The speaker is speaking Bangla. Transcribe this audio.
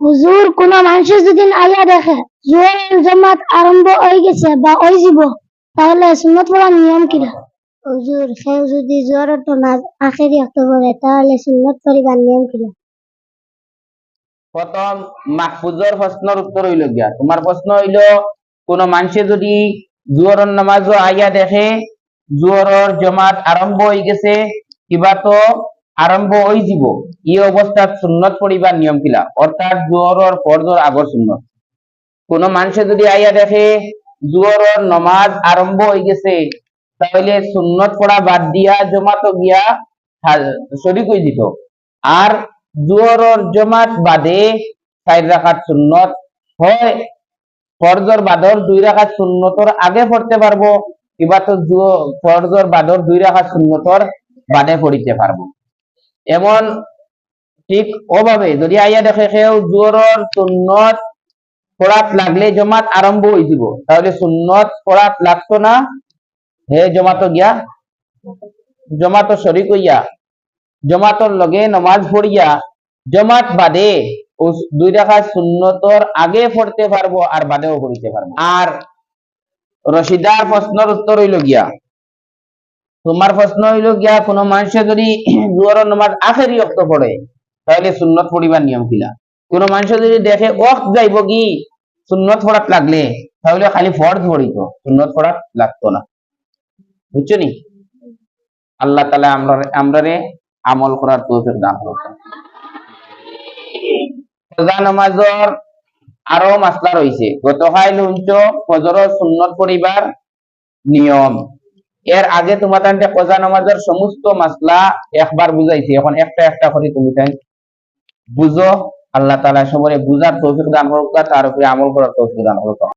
হুজুর কোন মানুষ যদি আয়া দেখে জোহরের জামাত আরম্ভ হয়ে গেছে বা হয়ে যাব তাহলে সুন্নত পড়ার নিয়ম কিরা? হুজুর কেউ যদি জোহরের নামাজ আখেরি ওয়াক্ত পড়ে তাহলে সুন্নত পড়িবার নিয়ম কিরা? প্রথম মাহফুজর প্রশ্নের উত্তর হইল গিয়া, তোমার প্রশ্ন হইল কোন মানুষে যদি জোহরের নামাজ আইয়া দেখে জোহরের জমাত আরম্ভ হয়ে গেছে কিবা তো আরম্ভ হয়ে যাব, এই অবস্থাত সুন্নত পড়িবার নিয়ম কিলা? অর্থাৎ জোহরের ফরজর আগর সুন্নত। কোন মানুষে যদি আইয়া দেখে জোহরের নামাজ আরম্ভ হয়ে গেছে তাহলে সুন্নত পড়া বাদ দিয়া জমাত গিয়া শরীক হয়ে দিত। আর জোহরের জমাত বাদে 4 রাকাত সুন্নত হয়, ফরজর বাদর 2 রাকাত সুন্নতর আগে পড়তে পারবো কিবা তো ফরজর বাদর 2 রাকাত সুন্নতর বাদে পড়িতে পারবো। এমন ঠিক ওভাবে যদি আইয়া দেখে কেউ জোহরের সুন্নত পড়াত লাগলে জমাত আরম্ভ হয়ে যাব তাহলে সুন্নত পড়াত লাগতো না, হে জমাত গিয়া জমাত শরীক হইয়া জমাতর লগে নমাজ পড়িয়া জমাত বাদে 2 রাকাত সুন্নতর আগে পড়তে পারবো আর বাদেও পড়িতে পারবো। আর রশিদার প্রশ্নের উত্তর হইল গিয়া, তোমার প্রশ্ন হইল গিয়া কোন মানুষে যদি জোহরের নামাজ আখেরি ওয়াক্ত পড়ে তাহলে সুন্নত পড়িবার নিয়ম কিলা? কোন মানুষে যদি দেখে ওয়াক্ত যাইব কি সুন্নত পড়াত লাগলে তাহলে খালি ফরজ পড়িত, সুন্নত পড়াত লাগতো না। বুঝছো নি? আল্লাহ তাআলা আমরারে আমল করার তৌফিক দান করুন। ফজর নামাজের আরো মাসলা রয়েছে, গতকাল হইছো ফজরের সুন্নত পড়িবার নিয়ম। এর আগে তোমাদের কজা নামাজের সমস্ত মাসলা একবার বুঝাইছি, এখন একটা একটা করে তুমি তাই বুঝো। আল্লাহ তাআলা সবরে বুঝার তৌফিক দান করুক, তার উপরে আমল করার তৌফিক দান করুক।